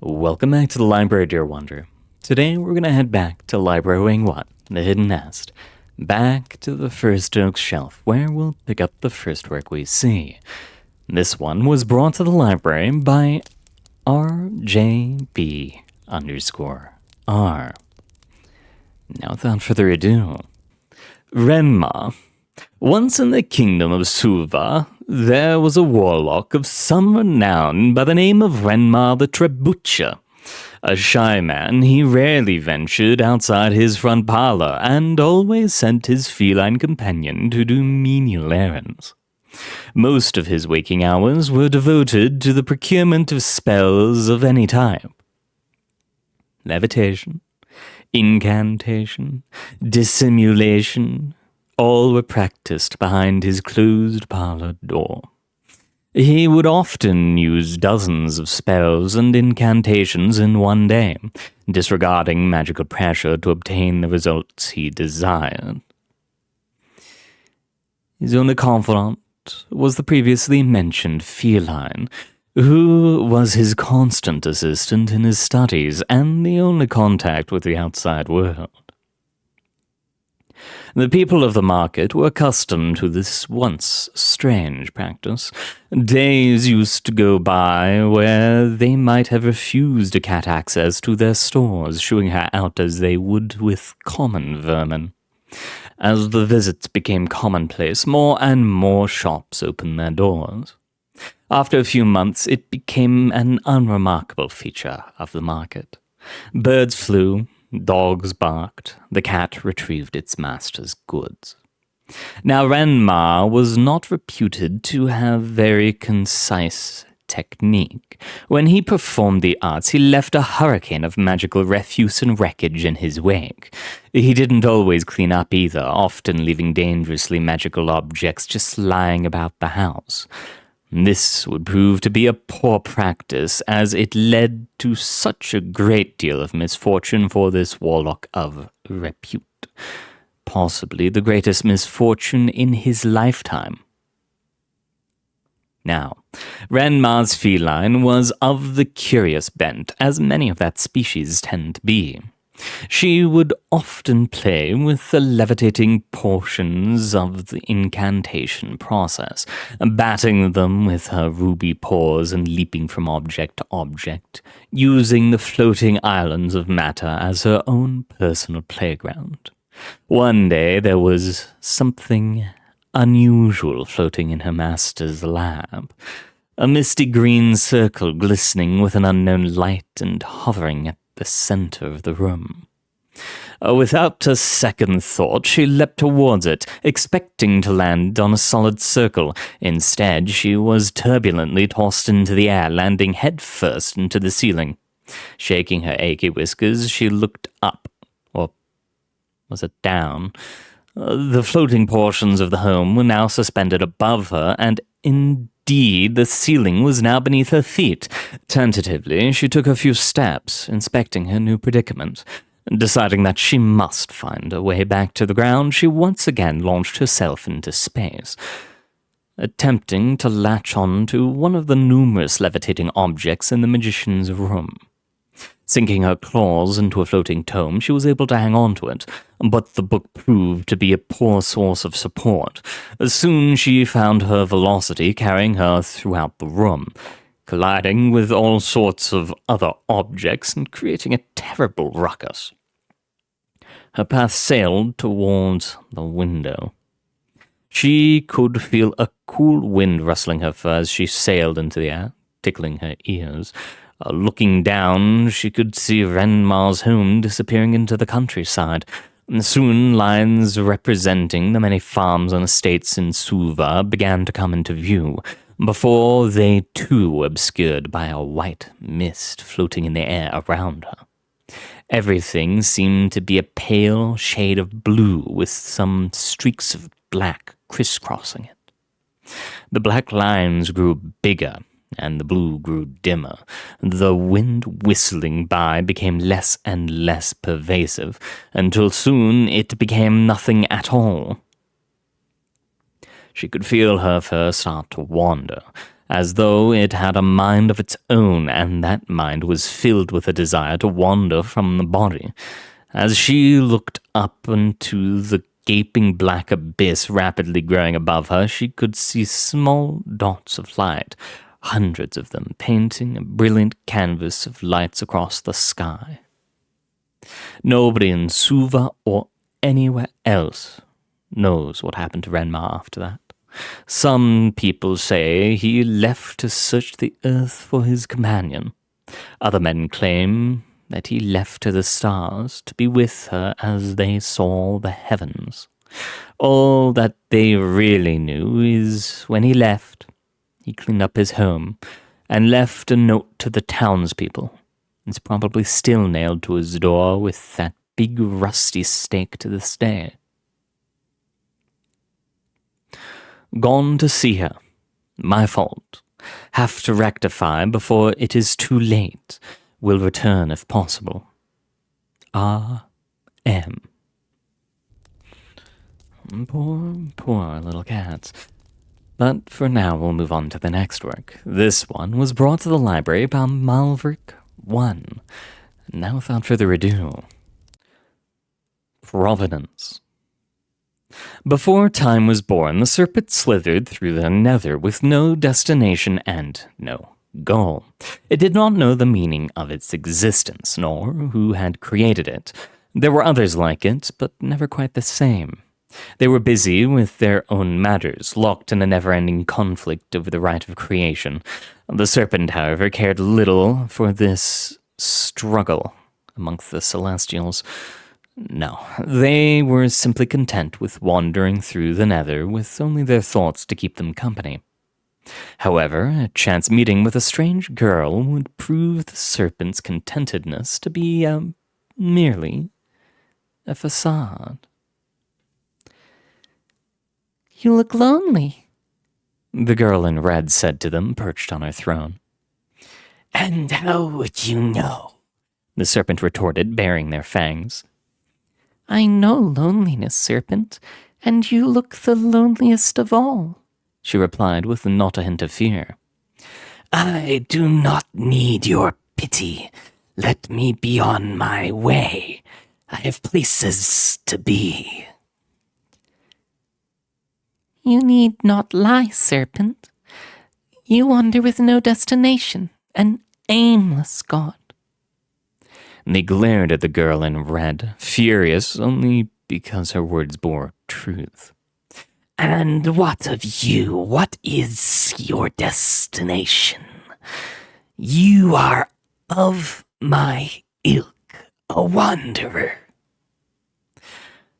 Welcome back to the library, dear Wanderer. Today we're going to head back to Library Wing 1, the Hidden Nest. Back to the first oak shelf, where we'll pick up the first work we see. This one was brought to the library by RJB_R. Now without further ado, Renmar. Once in the kingdom of Suva, there was a warlock of some renown by the name of Renmar the Trebuchet. A shy man, he rarely ventured outside his front parlor and always sent his feline companion to do menial errands. Most of his waking hours were devoted to the procurement of spells of any type. Levitation, incantation, dissimulation, all were practiced behind his closed parlor door. He would often use dozens of spells and incantations in one day, disregarding magical pressure to obtain the results he desired. His only confidant was the previously mentioned feline, who was his constant assistant in his studies and the only contact with the outside world. The people of the market were accustomed to this once strange practice. Days used to go by where they might have refused a cat access to their stores, shooing her out as they would with common vermin. As the visits became commonplace, more and more shops opened their doors. After a few months, it became an unremarkable feature of the market. Birds flew, dogs barked, the cat retrieved its master's goods. Now Renmar was not reputed to have very concise technique. When he performed the arts, he left a hurricane of magical refuse and wreckage in his wake. He didn't always clean up either, often leaving dangerously magical objects just lying about the house. This would prove to be a poor practice, as it led to such a great deal of misfortune for this warlock of repute. Possibly the greatest misfortune in his lifetime. Now, Renmar's feline was of the curious bent, as many of that species tend to be. She would often play with the levitating portions of the incantation process, batting them with her ruby paws and leaping from object to object, using the floating islands of matter as her own personal playground. One day there was something unusual floating in her master's lab. A misty green circle glistening with an unknown light and hovering at the center of the room. Without a second thought, she leapt towards it, expecting to land on a solid circle. Instead, she was turbulently tossed into the air, landing headfirst into the ceiling. Shaking her achy whiskers, she looked up. Or was it down? The floating portions of the home were now suspended above her, and indeed, the ceiling was now beneath her feet. Tentatively, she took a few steps, inspecting her new predicament. Deciding that she must find a way back to the ground, she once again launched herself into space. Attempting to latch on to one of the numerous levitating objects in the magician's room. Sinking her claws into a floating tome, she was able to hang on to it, but the book proved to be a poor source of support. Soon she found her velocity carrying her throughout the room, colliding with all sorts of other objects and creating a terrible ruckus. Her path sailed towards the window. She could feel a cool wind rustling her fur as she sailed into the air, tickling her ears. Looking down, she could see Renmar's home disappearing into the countryside. Soon, lines representing the many farms and estates in Suva began to come into view, before they too were obscured by a white mist floating in the air around her. Everything seemed to be a pale shade of blue with some streaks of black crisscrossing it. The black lines grew bigger, and the blue grew dimmer. The wind whistling by became less and less pervasive, until soon it became nothing at all. She could feel her fur start to wander, as though it had a mind of its own, and that mind was filled with a desire to wander from the body. As she looked up into the gaping black abyss rapidly growing above her, she could see small dots of light, hundreds of them painting a brilliant canvas of lights across the sky. Nobody in Suva or anywhere else knows what happened to Renmar after that. Some people say he left to search the earth for his companion. Other men claim that he left to the stars to be with her as they saw the heavens. All that they really knew is when he left, he cleaned up his home and left a note to the townspeople. It's probably still nailed to his door with that big rusty stake to this day. Gone to see her. My fault. Have to rectify before it is too late. Will return if possible. R.M. Poor little cats. But for now we'll move on to the next work. This one was brought to the library by Malverick 1. Now without further ado. Provenance. Before time was born, the serpent slithered through the nether with no destination and no goal. It did not know the meaning of its existence, nor who had created it. There were others like it, but never quite the same. They were busy with their own matters, locked in a never-ending conflict over the right of creation. The serpent, however, cared little for this struggle amongst the Celestials. No, they were simply content with wandering through the nether with only their thoughts to keep them company. However, a chance meeting with a strange girl would prove the serpent's contentedness to be merely a facade. "You look lonely," the girl in red said to them, perched on her throne. "And how would you know?" the serpent retorted, baring their fangs. "I know loneliness, serpent, and you look the loneliest of all," she replied with not a hint of fear. "I do not need your pity. Let me be on my way. I have places to be." "You need not lie, serpent. You wander with no destination, an aimless god." They glared at the girl in red, furious only because her words bore truth. "And what of you? What is your destination? You are of my ilk, a wanderer."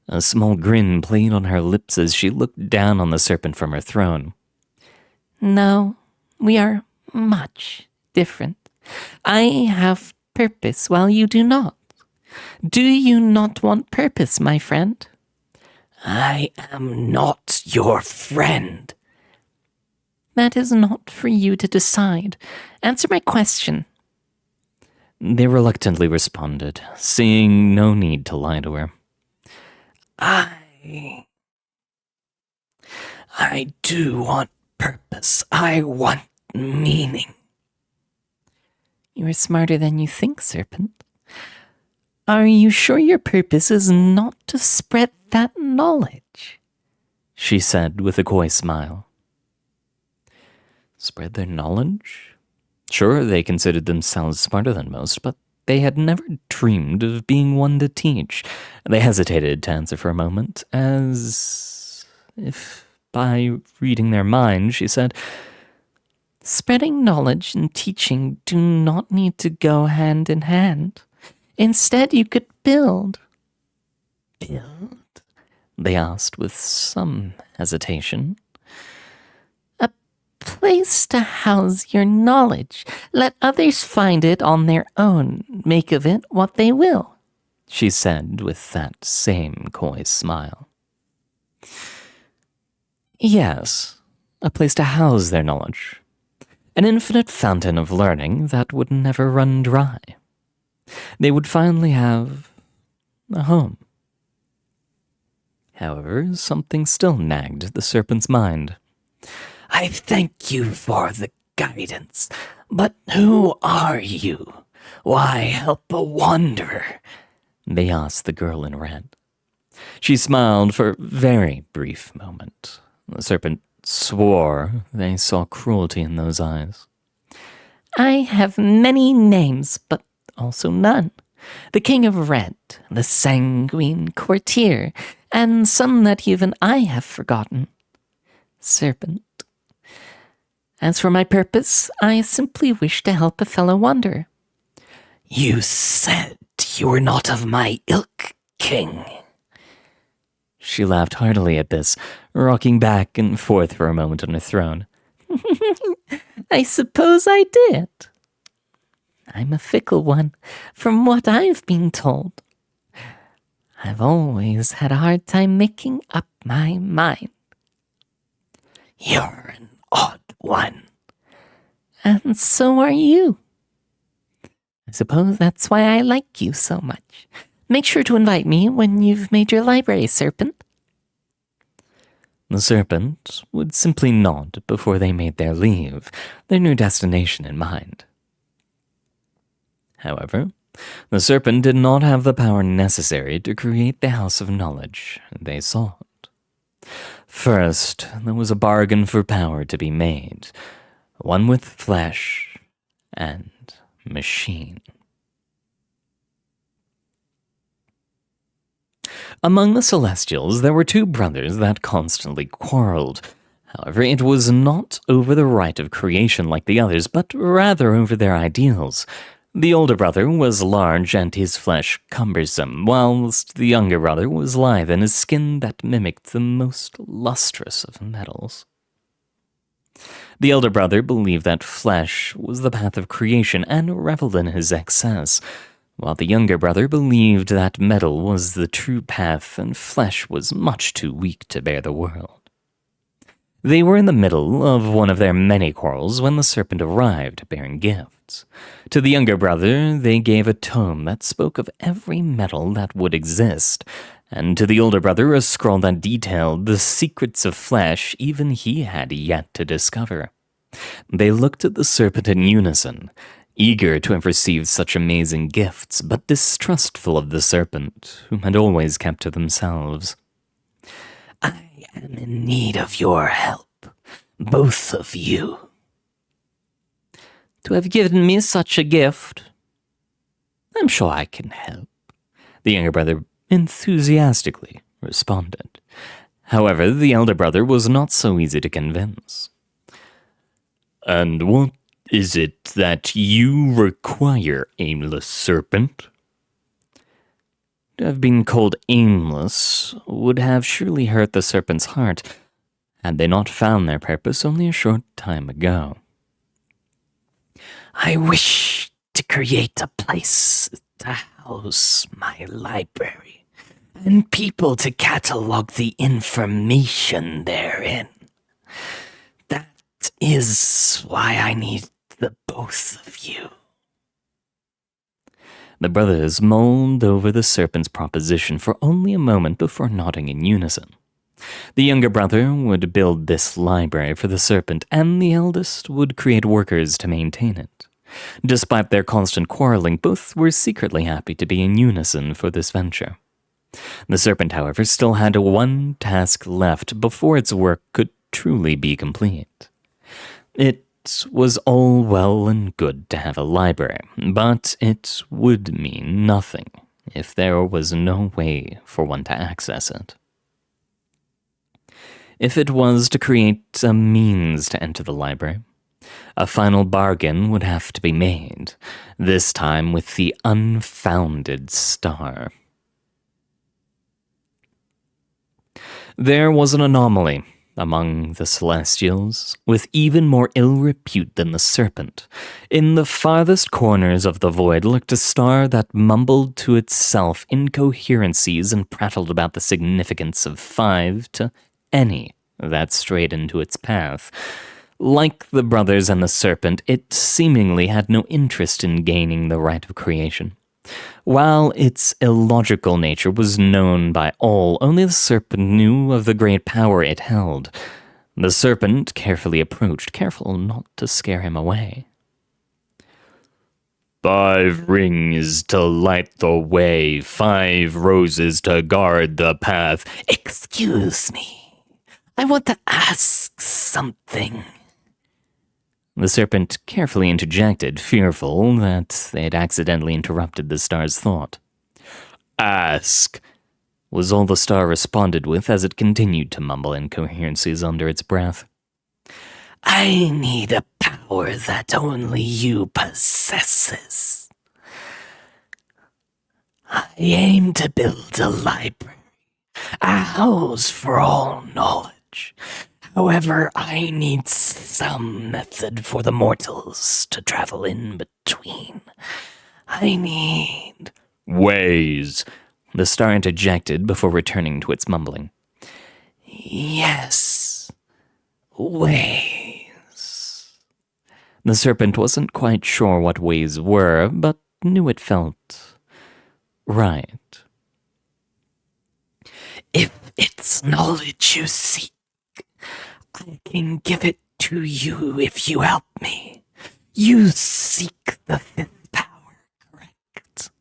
A small grin played on her lips as she looked down on the serpent from her throne. "No, we are much different. I have purpose while you do not. Do you not want purpose, my friend?" "I am not your friend." "That is not for you to decide. Answer my question." They reluctantly responded, seeing no need to lie to her. I do want purpose. I want meaning." "You are smarter than you think, serpent. Are you sure your purpose is not to spread that knowledge?" she said with a coy smile. Spread their knowledge? Sure, they considered themselves smarter than most, but they had never dreamed of being one to teach. They hesitated to answer for a moment, as if by reading their mind, she said, "Spreading knowledge and teaching do not need to go hand in hand. Instead, you could build." "Build?" they asked with some hesitation. "A place to house your knowledge. Let others find it on their own. Make of it what they will," she said with that same coy smile. Yes, a place to house their knowledge. An infinite fountain of learning that would never run dry. They would finally have a home. However, something still nagged the serpent's mind. "I thank you for the guidance. But who are you? Why help a wanderer? They asked the girl in red. She smiled for a very brief moment. The serpent swore they saw cruelty in those eyes. I have many names, but also none. The King of Red, the Sanguine Courtier, and some that even I have forgotten. Serpent. As for my purpose, I simply wish to help a fellow wanderer. You said you were not of my ilk, King. She laughed heartily at this, rocking back and forth for a moment on her throne. I suppose I did. I'm a fickle one, from what I've been told. I've always had a hard time making up my mind. You're an odd one. And so are you. I suppose that's why I like you so much. Make sure to invite me when you've made your library, Serpent. The serpent would simply nod before they made their leave, their new destination in mind. However, the serpent did not have the power necessary to create the House of Knowledge they sought. First, there was a bargain for power to be made, one with flesh and machine. Among the Celestials, there were two brothers that constantly quarreled. However, it was not over the right of creation like the others, but rather over their ideals. The older brother was large and his flesh cumbersome, whilst the younger brother was lithe and his skin that mimicked the most lustrous of metals. The elder brother believed that flesh was the path of creation and reveled in his excess, while the younger brother believed that metal was the true path and flesh was much too weak to bear the world. They were in the middle of one of their many quarrels when the serpent arrived, bearing gifts. To the younger brother, they gave a tome that spoke of every metal that would exist, and to the older brother a scroll that detailed the secrets of flesh even he had yet to discover. They looked at the serpent in unison, eager to have received such amazing gifts, but distrustful of the serpent, whom had always kept to themselves. I am in need of your help, both of you. To have given me such a gift, I'm sure I can help, the younger brother enthusiastically responded. However, the elder brother was not so easy to convince. And what is it that you require, aimless serpent? To have been called aimless would have surely hurt the serpent's heart, had they not found their purpose only a short time ago. I wish to create a place to house my library, and people to catalog the information therein. That is why I need the both of you. The brothers mulled over the serpent's proposition for only a moment before nodding in unison. The younger brother would build this library for the serpent, and the eldest would create workers to maintain it. Despite their constant quarreling, both were secretly happy to be in unison for this venture. The serpent, however, still had one task left before its work could truly be complete. It was all well and good to have a library, but it would mean nothing if there was no way for one to access it. If it was to create a means to enter the library, a final bargain would have to be made, this time with the unfounded star. There was an anomaly among the Celestials, with even more ill repute than the serpent. In the farthest corners of the void lurked a star that mumbled to itself incoherencies and prattled about the significance of 5 to any that strayed into its path. Like the brothers and the serpent, it seemingly had no interest in gaining the right of creation. While its illogical nature was known by all, only the serpent knew of the great power it held. The serpent carefully approached, careful not to scare him away. 5 rings to light the way, 5 roses to guard the path. Excuse me. I want to ask something. The serpent carefully interjected, fearful that they had accidentally interrupted the star's thought. Ask, was all the star responded with as it continued to mumble incoherencies under its breath. I need a power that only you possesses. I aim to build a library, a house for all knowledge. However, I need some method for the mortals to travel in between. I need... Ways, the star interjected before returning to its mumbling. Yes, ways. The serpent wasn't quite sure what ways were, but knew it felt right. If it's knowledge you seek, I can give it to you if you help me. You seek the 5th power, correct?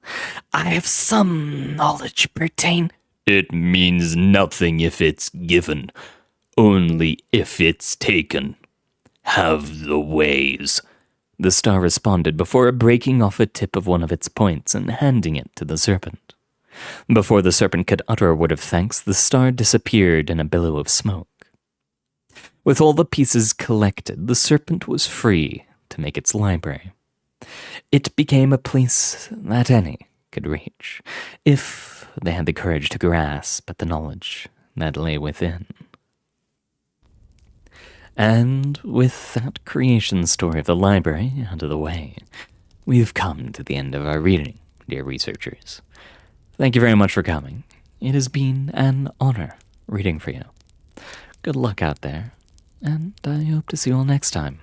I have some knowledge pertain. It means nothing if it's given, only if it's taken. Have the ways, the star responded before breaking off a tip of one of its points and handing it to the serpent. Before the serpent could utter a word of thanks, the star disappeared in a billow of smoke. With all the pieces collected, the serpent was free to make its library. It became a place that any could reach, if they had the courage to grasp at the knowledge that lay within. And with that creation story of the library out of the way, we've come to the end of our reading, dear researchers. Thank you very much for coming. It has been an honor reading for you. Good luck out there, and I hope to see you all next time.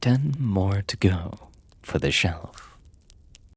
10 more to go for the shelf.